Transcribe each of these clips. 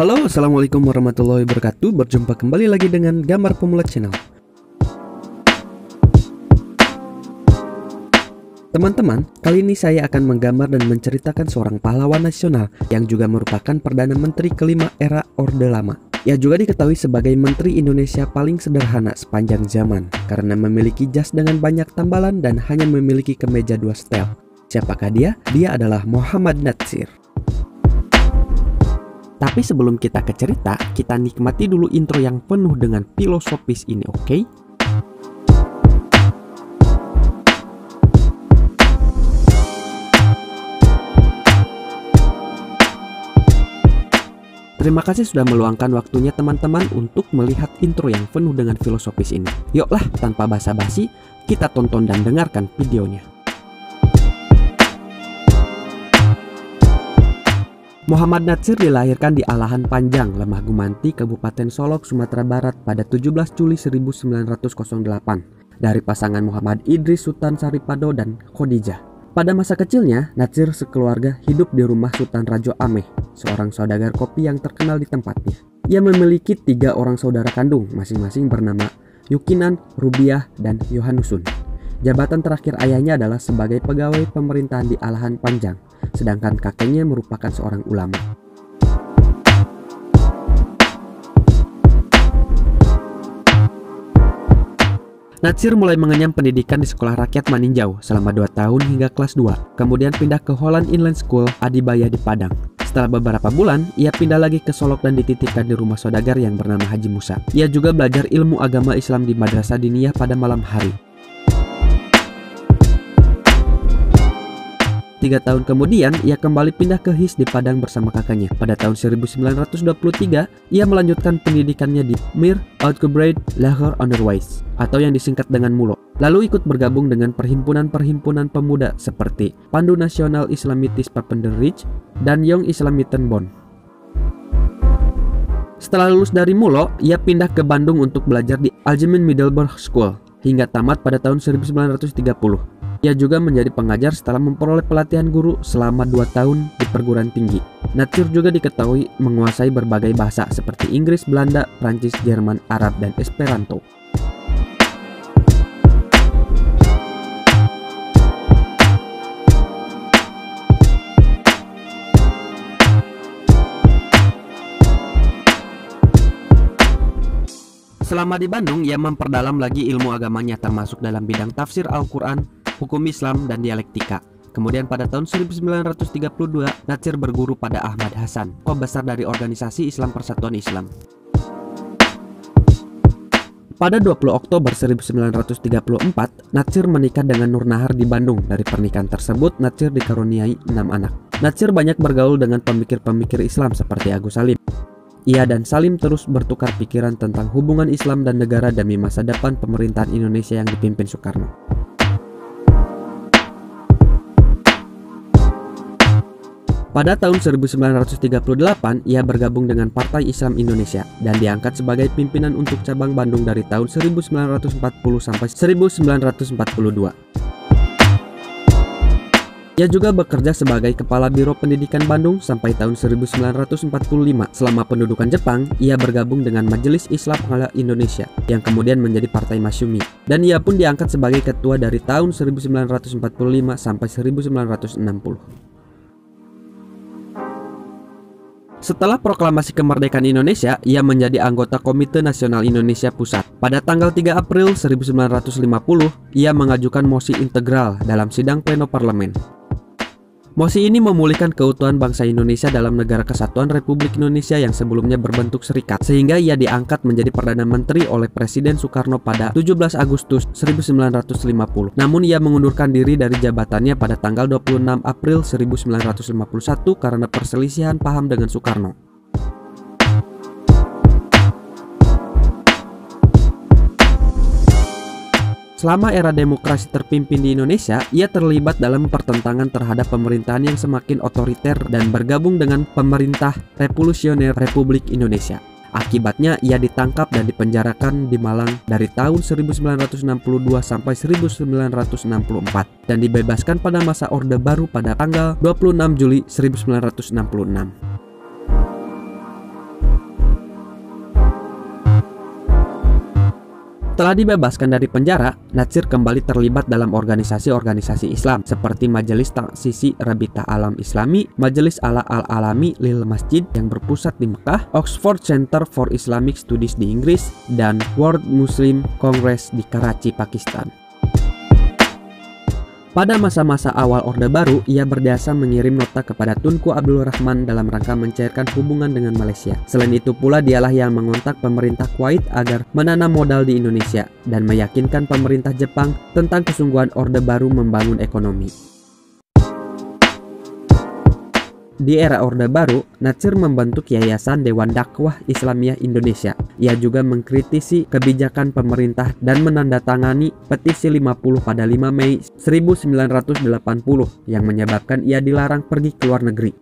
Halo, assalamualaikum warahmatullahi wabarakatuh. Berjumpa kembali lagi dengan Gambar Pemula Channel. Teman-teman, kali ini saya akan menggambar dan menceritakan seorang pahlawan nasional yang juga merupakan Perdana Menteri kelima era Orde Lama. Ia juga diketahui sebagai Menteri Indonesia paling sederhana sepanjang zaman karena memiliki jas dengan banyak tambalan dan hanya memiliki kemeja 2 setel. Siapakah dia? Dia adalah Mohammad Natsir. Tapi sebelum kita ke cerita, kita nikmati dulu intro yang penuh dengan filosofis ini, oke? Terima kasih sudah meluangkan waktunya teman-teman untuk melihat intro yang penuh dengan filosofis ini. Yuklah, tanpa basa-basi, kita tonton dan dengarkan videonya. Mohammad Natsir dilahirkan di Alahan Panjang, Lemah Gumanti, Kabupaten Solok, Sumatera Barat pada 17 Juli 1908 dari pasangan Muhammad Idris Sultan Saripado dan Khadijah. Pada masa kecilnya, Natsir sekeluarga hidup di rumah Sultan Rajo Ameh, seorang saudagar kopi yang terkenal di tempatnya. Ia memiliki 3 orang saudara kandung, masing-masing bernama Yukinan, Rubiah, dan Yohanusun. Jabatan terakhir ayahnya adalah sebagai pegawai pemerintahan di Alahan Panjang, sedangkan kakeknya merupakan seorang ulama. Natsir mulai mengenyam pendidikan di sekolah rakyat Maninjau selama 2 tahun hingga kelas 2, kemudian pindah ke Holland Inland School Adibaya di Padang. Setelah beberapa bulan, ia pindah lagi ke Solok dan dititipkan di rumah saudagar yang bernama Haji Musa. Ia juga belajar ilmu agama Islam di Madrasah Diniyah pada malam hari. 3 tahun kemudian, ia kembali pindah ke HIS di Padang bersama kakaknya. Pada tahun 1923, ia melanjutkan pendidikannya di Mir Outgebride Lahore Underwise, atau yang disingkat dengan MULO. Lalu ikut bergabung dengan perhimpunan-perhimpunan pemuda seperti Pandu Nasional Islamitis Papenderij dan Young Islamiten Bond. Setelah lulus dari MULO, ia pindah ke Bandung untuk belajar di Algemeen Middelburg School hingga tamat pada tahun 1930. Ia juga menjadi pengajar setelah memperoleh pelatihan guru selama 2 tahun di perguruan tinggi. Natsir juga diketahui menguasai berbagai bahasa seperti Inggris, Belanda, Prancis, Jerman, Arab, dan Esperanto. Selama di Bandung, ia memperdalam lagi ilmu agamanya termasuk dalam bidang tafsir Al-Quran, hukum Islam, dan dialektika. Kemudian pada tahun 1932, Natsir berguru pada Ahmad Hasan, tokoh besar dari organisasi Islam Persatuan Islam. Pada 20 Oktober 1934, Natsir menikah dengan Nur Nahar di Bandung. Dari pernikahan tersebut, Natsir dikaruniai 6 anak. Natsir banyak bergaul dengan pemikir-pemikir Islam seperti Agus Salim. Ia dan Salim terus bertukar pikiran tentang hubungan Islam dan negara demi masa depan pemerintahan Indonesia yang dipimpin Soekarno. Pada tahun 1938, ia bergabung dengan Partai Islam Indonesia dan diangkat sebagai pimpinan untuk cabang Bandung dari tahun 1940 sampai 1942. Ia juga bekerja sebagai Kepala Biro Pendidikan Bandung sampai tahun 1945. Selama pendudukan Jepang, ia bergabung dengan Majelis Islam Ala Indonesia yang kemudian menjadi Partai Masyumi. Dan ia pun diangkat sebagai ketua dari tahun 1945 sampai 1960. Setelah proklamasi kemerdekaan Indonesia, ia menjadi anggota Komite Nasional Indonesia Pusat. Pada tanggal 3 April 1950, ia mengajukan mosi integral dalam sidang pleno parlemen. Mosi ini memulihkan keutuhan bangsa Indonesia dalam negara kesatuan Republik Indonesia yang sebelumnya berbentuk serikat, sehingga ia diangkat menjadi Perdana Menteri oleh Presiden Soekarno pada 17 Agustus 1950. Namun ia mengundurkan diri dari jabatannya pada tanggal 26 April 1951 karena perselisihan paham dengan Soekarno. Selama era demokrasi terpimpin di Indonesia, ia terlibat dalam pertentangan terhadap pemerintahan yang semakin otoriter dan bergabung dengan pemerintah revolusioner Republik Indonesia. Akibatnya, ia ditangkap dan dipenjarakan di Malang dari tahun 1962 sampai 1964 dan dibebaskan pada masa Orde Baru pada tanggal 26 Juli 1966. Setelah dibebaskan dari penjara, Natsir kembali terlibat dalam organisasi-organisasi Islam seperti Majelis Taksisi Rabita Alam Islami, Majelis Ala Al-Alami Lil Masjid yang berpusat di Mekah, Oxford Center for Islamic Studies di Inggris, dan World Muslim Congress di Karachi, Pakistan. Pada masa-masa awal Orde Baru, ia berjasa mengirim nota kepada Tunku Abdul Rahman dalam rangka mencairkan hubungan dengan Malaysia. Selain itu pula dialah yang mengontak pemerintah Kuwait agar menanam modal di Indonesia dan meyakinkan pemerintah Jepang tentang kesungguhan Orde Baru membangun ekonomi. Di era Orde Baru, Natsir membentuk Yayasan Dewan Dakwah Islamiyah Indonesia. Ia juga mengkritisi kebijakan pemerintah dan menandatangani petisi 50 pada 5 Mei 1980 yang menyebabkan ia dilarang pergi ke luar negeri.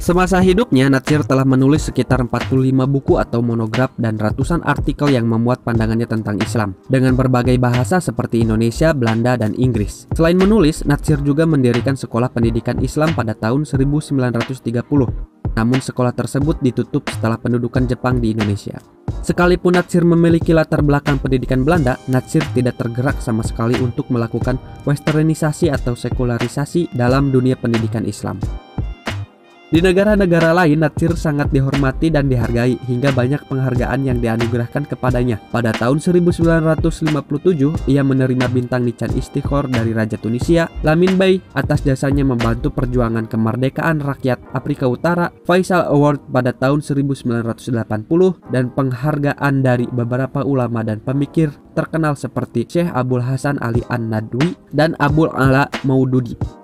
Semasa hidupnya, Natsir telah menulis sekitar 45 buku atau monograf dan ratusan artikel yang memuat pandangannya tentang Islam dengan berbagai bahasa seperti Indonesia, Belanda, dan Inggris. Selain menulis, Natsir juga mendirikan sekolah pendidikan Islam pada tahun 1930. Namun sekolah tersebut ditutup setelah pendudukan Jepang di Indonesia. Sekalipun Natsir memiliki latar belakang pendidikan Belanda, Natsir tidak tergerak sama sekali untuk melakukan westernisasi atau sekularisasi dalam dunia pendidikan Islam. Di negara-negara lain, Natsir sangat dihormati dan dihargai hingga banyak penghargaan yang dianugerahkan kepadanya. Pada tahun 1957, ia menerima bintang Nican Istighfar dari Raja Tunisia, Lamin Bey, atas jasanya membantu perjuangan kemerdekaan rakyat Afrika Utara, Faisal Award pada tahun 1980, dan penghargaan dari beberapa ulama dan pemikir terkenal seperti Syekh Abdul Hasan Ali An-Nadwi dan Abul Ala Maududi.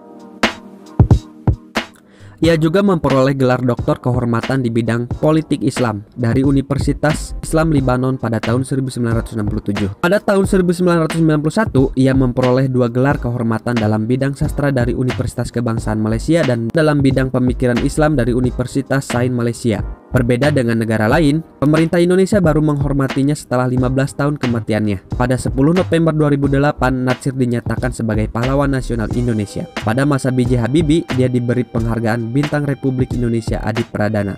Ia juga memperoleh gelar doktor kehormatan di bidang politik Islam dari Universitas Islam Libanon pada tahun 1967. Pada tahun 1991, ia memperoleh 2 gelar kehormatan dalam bidang sastra dari Universitas Kebangsaan Malaysia dan dalam bidang pemikiran Islam dari Universitas Sains Malaysia. Berbeda dengan negara lain, pemerintah Indonesia baru menghormatinya setelah 15 tahun kematiannya. Pada 10 November 2008, Natsir dinyatakan sebagai pahlawan nasional Indonesia. Pada masa B.J. Habibie, dia diberi penghargaan Bintang Republik Indonesia Adi Pradana.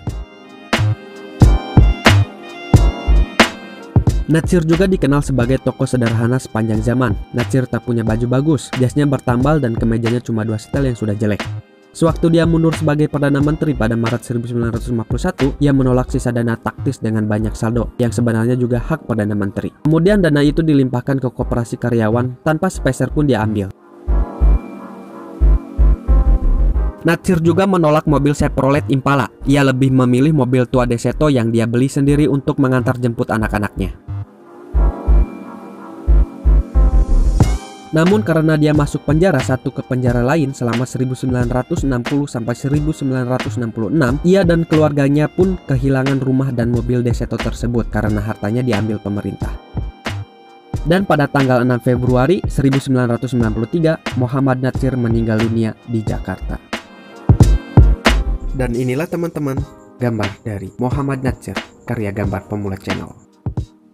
Natsir juga dikenal sebagai tokoh sederhana sepanjang zaman. Natsir tak punya baju bagus, jasnya bertambal dan kemejanya cuma 2 setel yang sudah jelek. Sewaktu dia mundur sebagai Perdana Menteri pada Maret 1951, ia menolak sisa dana taktis dengan banyak saldo, yang sebenarnya juga hak Perdana Menteri. Kemudian dana itu dilimpahkan ke koperasi karyawan tanpa sepeser pun dia ambil. Natsir juga menolak mobil Chevrolet Impala. Ia lebih memilih mobil tua Deseto yang dia beli sendiri untuk mengantar jemput anak-anaknya. Namun karena dia masuk penjara satu ke penjara lain selama 1960 sampai 1966, ia dan keluarganya pun kehilangan rumah dan mobil Deseto tersebut karena hartanya diambil pemerintah. Dan pada tanggal 6 Februari 1993, Muhammad Natsir meninggal dunia di Jakarta. Dan inilah teman-teman gambar dari Muhammad Natsir, karya Gambar Pemula Channel.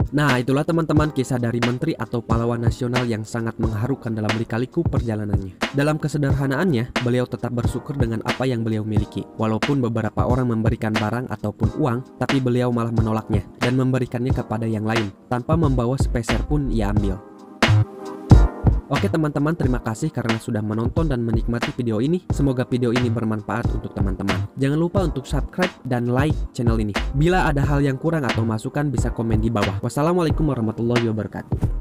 Nah, itulah teman-teman kisah dari menteri atau pahlawan nasional yang sangat mengharukan dalam lika-liku perjalanannya. Dalam kesederhanaannya, beliau tetap bersyukur dengan apa yang beliau miliki. Walaupun beberapa orang memberikan barang ataupun uang, tapi beliau malah menolaknya dan memberikannya kepada yang lain. Tanpa membawa sepeser pun ia ambil. Oke teman-teman, terima kasih karena sudah menonton dan menikmati video ini. Semoga video ini bermanfaat untuk teman-teman. Jangan lupa untuk subscribe dan like channel ini. Bila ada hal yang kurang atau masukan bisa komen di bawah. Wassalamualaikum warahmatullahi wabarakatuh.